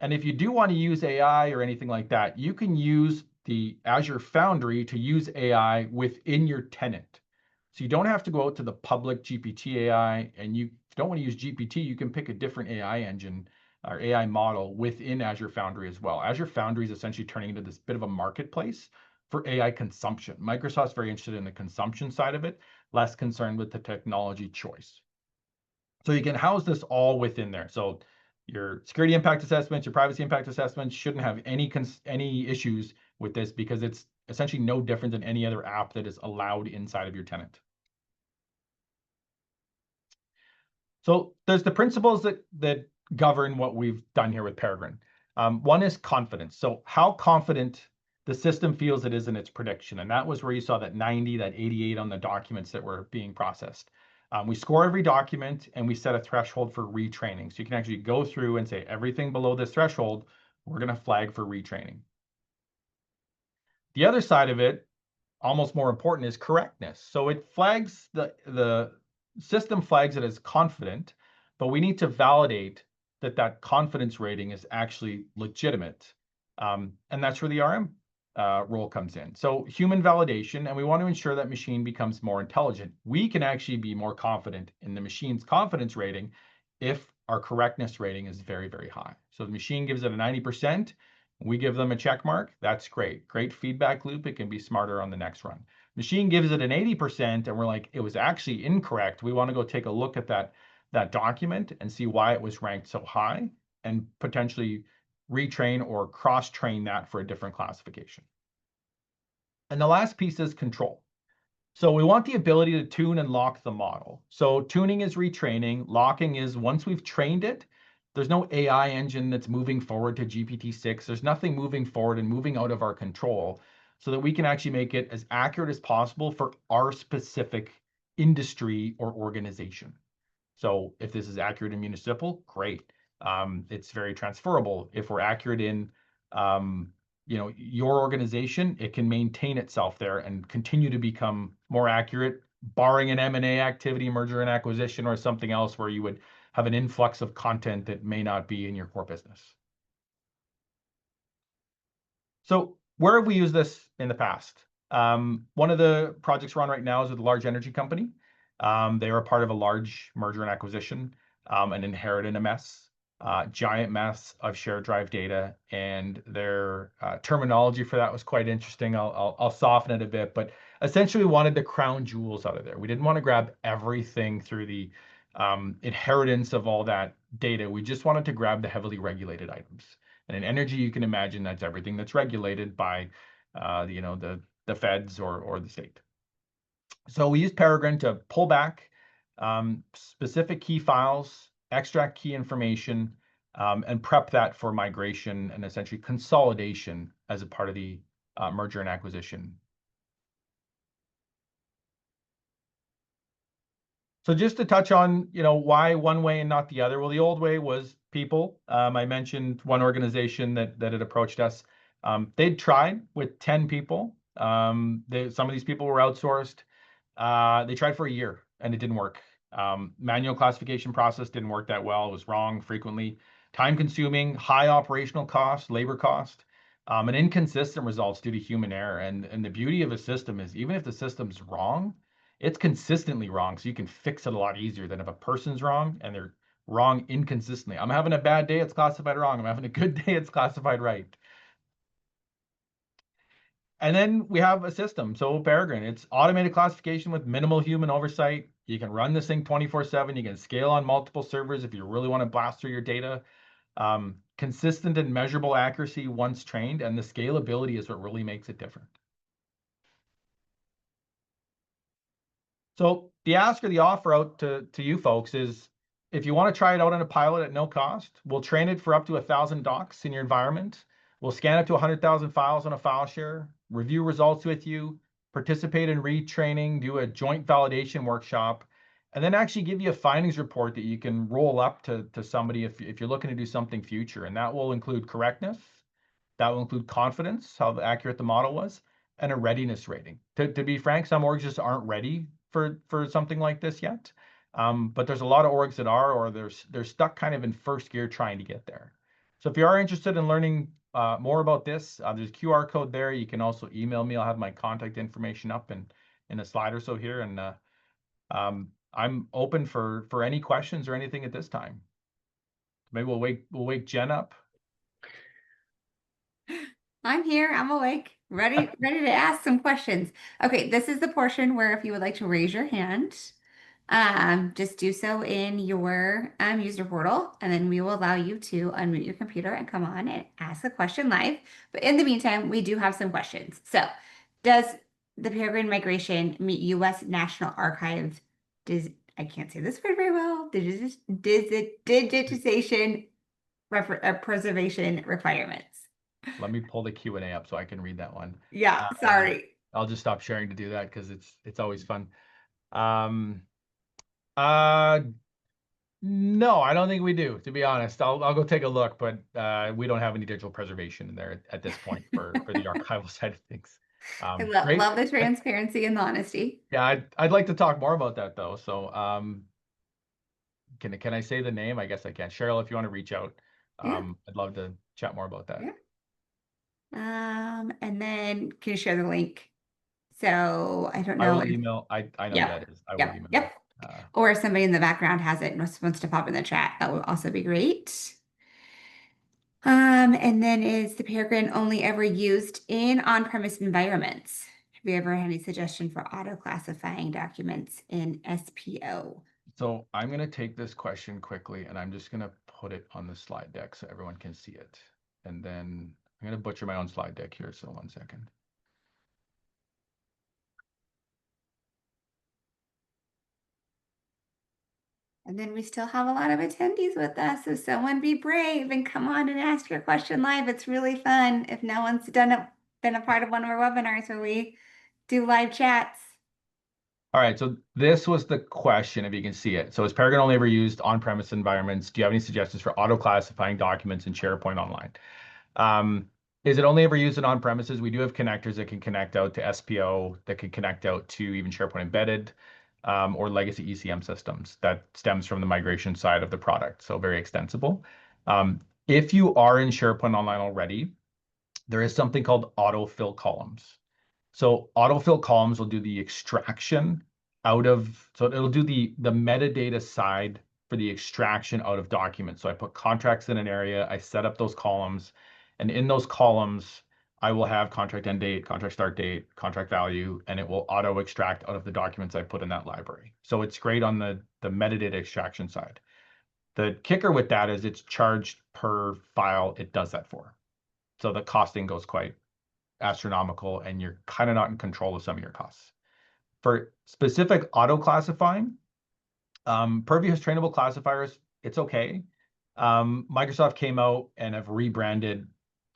And if you do want to use AI or anything like that, you can use the Azure Foundry to use AI within your tenant. So you don't have to go out to the public GPT AI, and if you don't want to use GPT, you can pick a different AI engine or AI model within Azure Foundry as well. Azure Foundry is essentially turning into this bit of a marketplace for AI consumption. Microsoft's very interested in the consumption side of it, less concerned with the technology choice. So you can house this all within there. So your security impact assessments, your privacy impact assessments shouldn't have any issues with this because it's essentially no different than any other app that is allowed inside of your tenant. So there's the principles that govern what we've done here with Peregrine. One is confidence. So how confident the system feels it is in its prediction. And that was where you saw that 90, that 88 on the documents that were being processed. We score every document and we set a threshold for retraining. So you can actually go through and say everything below this threshold, we're going to flag for retraining. The other side of it, almost more important, is correctness. So it flags the system flags it as confident, but we need to validate that that confidence rating is actually legitimate. And that's where the RM role comes in. So human validation, and we want to ensure that machine becomes more intelligent. We can actually be more confident in the machine's confidence rating if our correctness rating is very, very high. So the machine gives it a 90%. We give them a check mark. That's great. Great feedback loop. It can be smarter on the next run. Machine gives it an 80%, and we're like, it was actually incorrect. We want to go take a look at that document and see why it was ranked so high and potentially retrain or cross-train that for a different classification. And the last piece is control. So we want the ability to tune and lock the model. So tuning is retraining. Locking is once we've trained it, there's no AI engine that's moving forward to GPT-6. There's nothing moving forward and moving out of our control so that we can actually make it as accurate as possible for our specific industry or organization. So if this is accurate in municipal, great. It's very transferable. If we're accurate in your organization, it can maintain itself there and continue to become more accurate, barring an M&A activity, merger and acquisition, or something else where you would have an influx of content that may not be in your core business. So where have we used this in the past? One of the projects we're on right now is with a large energy company. They were part of a large merger and acquisition and inherited a mess, giant mess of shared drive data. And their terminology for that was quite interesting. I'll soften it a bit, but essentially we wanted the crown jewels out of there. We didn't want to grab everything through the inheritance of all that data. We just wanted to grab the heavily regulated items. And in energy, you can imagine that's everything that's regulated by the feds or the state. So we use Peregrine to pull back specific key files, extract key information, and prep that for migration and essentially consolidation as a part of the merger and acquisition. So just to touch on, why one way and not the other. Well, the old way was people. I mentioned one organization that had approached us. They'd tried with 10 people. Some of these people were outsourced. They tried for a year and it didn't work. Manual classification process didn't work that well. It was wrong frequently. Time consuming, high operational cost, labor cost, and inconsistent results due to human error. And the beauty of a system is even if the system's wrong, it's consistently wrong. So you can fix it a lot easier than if a person's wrong and they're wrong inconsistently. I'm having a bad day, it's classified wrong. I'm having a good day, it's classified right. And then we have a system. So Peregrine, it's automated classification with minimal human oversight. You can run this thing 24/7. You can scale on multiple servers if you really want to blast through your data. Consistent and measurable accuracy once trained, and the scalability is what really makes it different. So the ask or the offer out to you folks is, if you want to try it out on a pilot at no cost, we'll train it for up to 1,000 docs in your environment. We'll scan up to 100,000 files on a file share, review results with you, participate in retraining, do a joint validation workshop, and then actually give you a findings report that you can roll up to somebody if you're looking to do something future. And that will include correctness, that will include confidence, how accurate the model was, and a readiness rating. To be frank, some orgs just aren't ready for something like this yet. But there's a lot of orgs that are, or they're stuck kind of in first gear trying to get there. So if you are interested in learning more about this, there's a QR code there. You can also email me. I'll have my contact information up in a slide or so here. And I'm open for any questions or anything at this time. Maybe we'll wake Jen up. I'm here. I'm awake, ready to ask some questions. Okay, this is the portion where if you would like to raise your hand, just do so in your user portal, and then we will allow you to unmute your computer and come on and ask a question live. But in the meantime, we do have some questions. So, does the Peregrine migration meet U.S. National Archive? I can't say this word very well. Digitization preservation requirements? Let me pull the Q&A up so I can read that one. Yeah, sorry. I'll just stop sharing to do that because it's always fun. No, I don't think we do, to be honest. I'll go take a look, but we don't have any digital preservation in there at this point for the archival side of things. I Great. love the transparency and the honesty. Yeah, I'd like to talk more about that though. So can I say the name? I guess I can. Cheryl, if you want to reach out, Yeah. I'd love to chat more about that. Yeah. And then can you share the link? So I don't I know will if, email. I know yeah, that is. I will yep, email. yep. Or if somebody in the background has it and wants to pop in the chat, that would also be great. And then is the Peregrine only ever used in on-premise environments? Have you ever had any suggestion for auto-classifying documents in SPO? So I'm going to take this question quickly and I'm just going to put it on the slide deck so everyone can see it. And then I'm going to butcher my own slide deck here. So 1 second. And then we still have a lot of attendees with us. So someone be brave and come on and ask your question live. It's really fun if no one's been a part of one of our webinars where we do live chats. All right, so this was the question, if you can see it. So is Peregrine only ever used on-premise environments? Do you have any suggestions for auto-classifying documents in SharePoint Online? Is it only ever used in on-premises? We do have connectors that can connect out to SPO, that can connect out to even SharePoint Embedded, or legacy ECM systems. That stems from the migration side of the product, so very extensible. If you are in SharePoint Online already, there is something called autofill columns. So autofill columns will do the extraction out of, so it'll do the metadata side for the extraction out of documents. So I put contracts in an area, I set up those columns, and in those columns, I will have contract end date, contract start date, contract value, and it will auto extract out of the documents I put in that library. So it's great on the metadata extraction side. The kicker with that is it's charged per file it does that for. So the costing goes quite astronomical and you're kind of not in control of some of your costs. For specific auto classifying, Purview has trainable classifiers. It's okay. Microsoft came out and have rebranded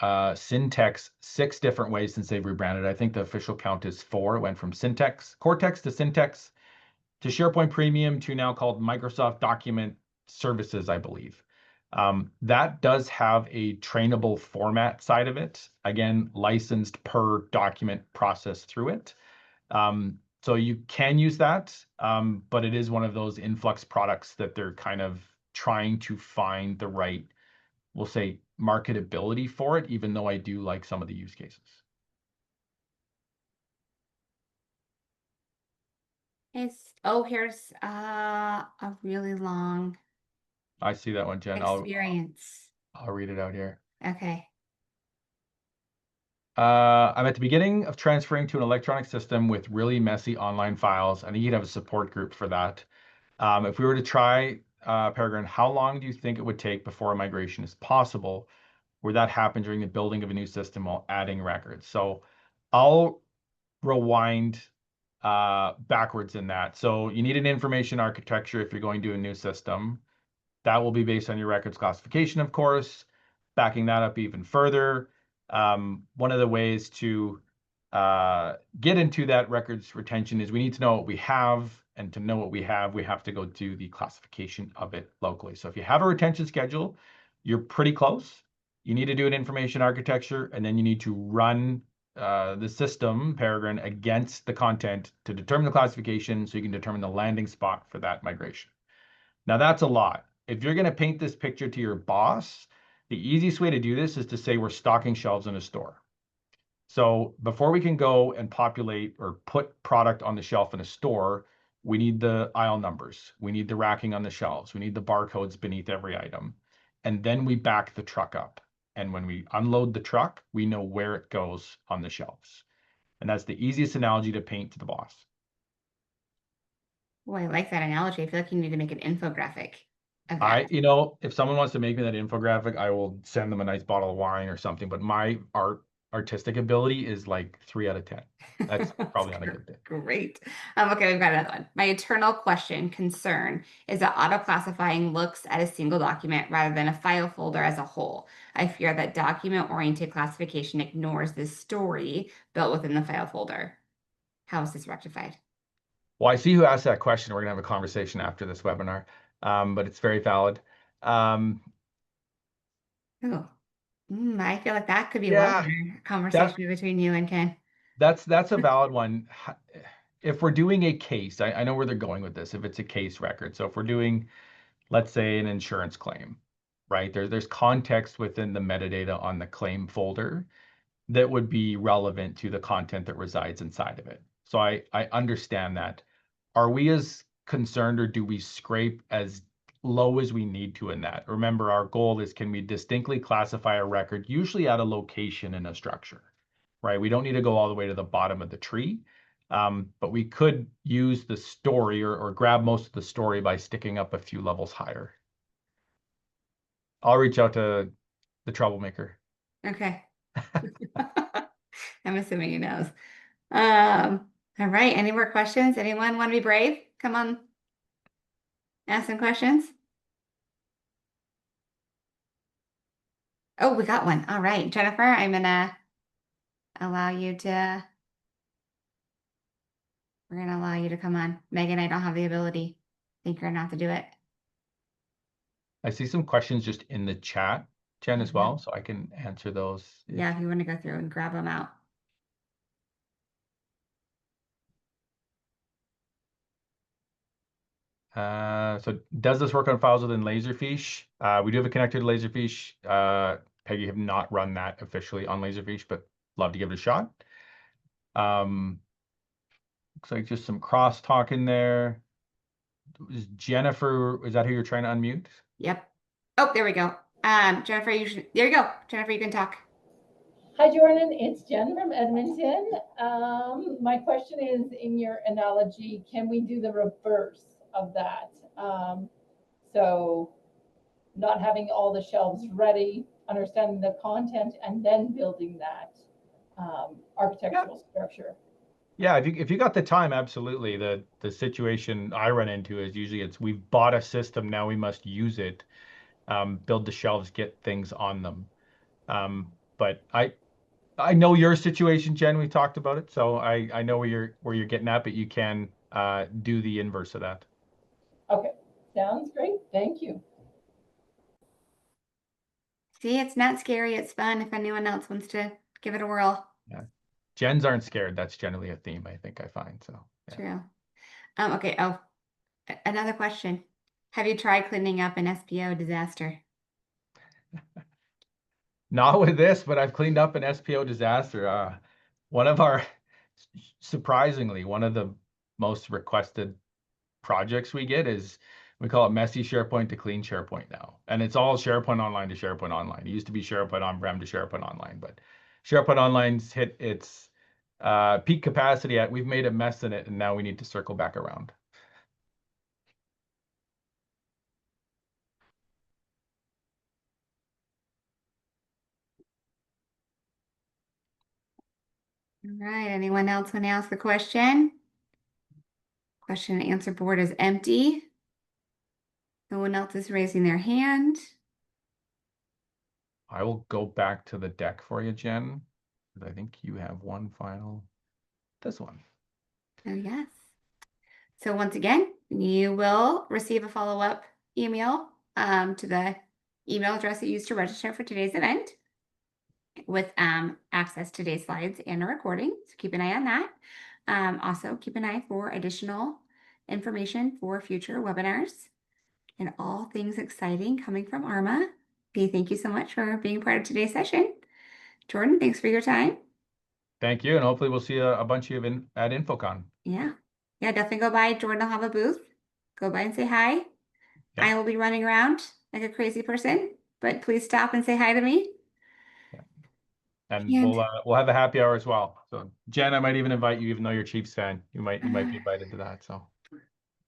Syntex 6 different ways since they've rebranded. I think the official count is 4. It went from Cortex to Syntex to SharePoint Premium to now called Microsoft Document Services, I believe. That does have a trainable format side of it. Again, licensed per document process through it. So you can use that, but it is one of those influx products that they're kind of trying to find the right, we'll say, marketability for it, even though I do like some of the use cases. Here's a really long I see that one, Jen. experience. I'll read it out here. Okay. I'm at the beginning of transferring to an electronic system with really messy online files. I need you to have a support group for that. If we were to try, Peregrine, how long do you think it would take before a migration is possible? Where that happen during the building of a new system while adding records? So I'll rewind backwards in that. So you need an information architecture if you're going to a new system. That will be based on your records classification, of course. Backing that up even further, one of the ways to get into that records retention is we need to know what we have. And to know what we have to go do the classification of it locally. So if you have a retention schedule, you're pretty close. You need to do an information architecture, and then you need to run the system, Peregrine, against the content to determine the classification so you can determine the landing spot for that migration. Now that's a lot. If you're going to paint this picture to your boss, the easiest way to do this is to say we're stocking shelves in a store. So before we can go and populate or put product on the shelf in a store, we need the aisle numbers. We need the racking on the shelves. We need the barcodes beneath every item. And then we back the truck up. And when we unload the truck, we know where it goes on the shelves. And that's the easiest analogy to paint to the boss. Well, I like that analogy. I feel like you need to make an infographic of that. If someone wants to make me that infographic, I will send them a nice bottle of wine or something. But my artistic ability is like 3 out of 10. That's That's probably on a good day. great. Okay, we've got another one. My eternal concern is that auto-classifying looks at a single document rather than a file folder as a whole. I fear that document-oriented classification ignores the story built within the file folder. How is this rectified? Well, I see who asked that question. We're going to have a conversation after this webinar, but it's very valid. Um, Oh, I feel like that could be a yeah, webinar that conversation between you and Ken. that's a valid one. If we're doing a case, I know where they're going with this. If it's a case record, so if we're doing, let's say, an insurance claim, right? There's context within the metadata on the claim folder that would be relevant to the content that resides inside of it. So I understand that. Are we as concerned, or do we scrape as low as we need to in that? Remember, our goal is, can we distinctly classify a record, usually at a location in a structure, right? We don't need to go all the way to the bottom of the tree, but we could use the story or grab most of the story by sticking up a few levels higher. I'll reach out to the troublemaker. Okay. I'm assuming he knows. All right. Any more questions? Anyone want to be brave? Come on. Ask some questions. Oh, we got one. All right. Jennifer, I'm gonna allow you to, we're gonna allow you to come on. Megan, I don't have the ability. Think you're gonna have to do it. I see some questions just in the chat, Jen, as Mhm. well, so I can answer those. Yeah, if you want to go through and grab them out. So does this work on files within Laserfiche? We do have a connector to Laserfiche. Peggy have not run that officially on Laserfiche, but love to give it a shot. Looks like just some crosstalk in there. Is Jennifer, is that who you're trying to unmute? Yep. Oh, there we go. Jennifer, there you go. Jennifer, you can talk. Hi, Jordan. It's Jen from Edmonton. My question is, in your analogy, can we do the reverse of that? So not having all the shelves ready, understanding the content, and then building that architectural structure. Yeah, if you got the time, absolutely. The situation I run into is usually it's we've bought a system, now we must use it, build the shelves, get things on them. But I know your situation, Jen. We talked about it, so I know where you're getting at, but you can do the inverse of that. Okay, sounds great. Thank you. See, it's not scary. It's fun if anyone else wants to give it a whirl. Yeah. Gens aren't scared. That's generally a theme, I think I find. So yeah. True. Okay. Oh, another question. Have you tried cleaning up an SPO disaster? Not with this, but I've cleaned up an SPO disaster. One of our, surprisingly, one of the most requested projects we get is we call it messy SharePoint to clean SharePoint now. And it's all SharePoint Online to SharePoint Online. It used to be SharePoint On-Prem to SharePoint Online, but SharePoint Online's hit its peak capacity we've made a mess in it, and now we need to circle back around. All right. Anyone else want to ask a question? Question and answer board is empty. No one else is raising their hand. I will go back to the deck for you, Jen, because I think you have one final, this one. Oh, yes. So once again, you will receive a follow-up email to the email address that you used to register for today's event with access to today's slides and a recording. So keep an eye on that. Also, keep an eye for additional information for future webinars and all things exciting coming from ARMA. Thank you so much for being part of today's session. Jordan, thanks for your time. Thank you, and hopefully we'll see a bunch of you at InfoCon. Yeah. Yeah, definitely go by. Jordan will have a booth. Go by and say hi. Yeah. I will be running around like a crazy person, but please stop and say hi to me. Yeah. And And we'll have a happy hour as well. So Jen, I might even invite you, even though you're a Chiefs fan. You might be invited to that. So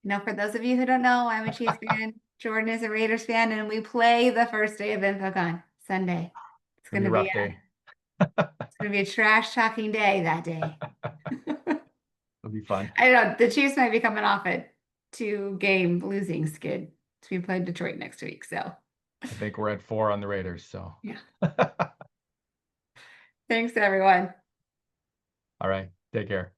now, for those of you who don't know, I'm a Chiefs fan. Jordan is a Raiders fan, and we play the first day of InfoCon, Sunday. It's gonna be a rough day. It's gonna be a trash talking day that day. It'll be fun. I don't know. The Chiefs might be coming off a 2-game losing skid. So we play Detroit next week. So I think we're at 4 on the Raiders. So yeah. Thanks, everyone. All right. Take care.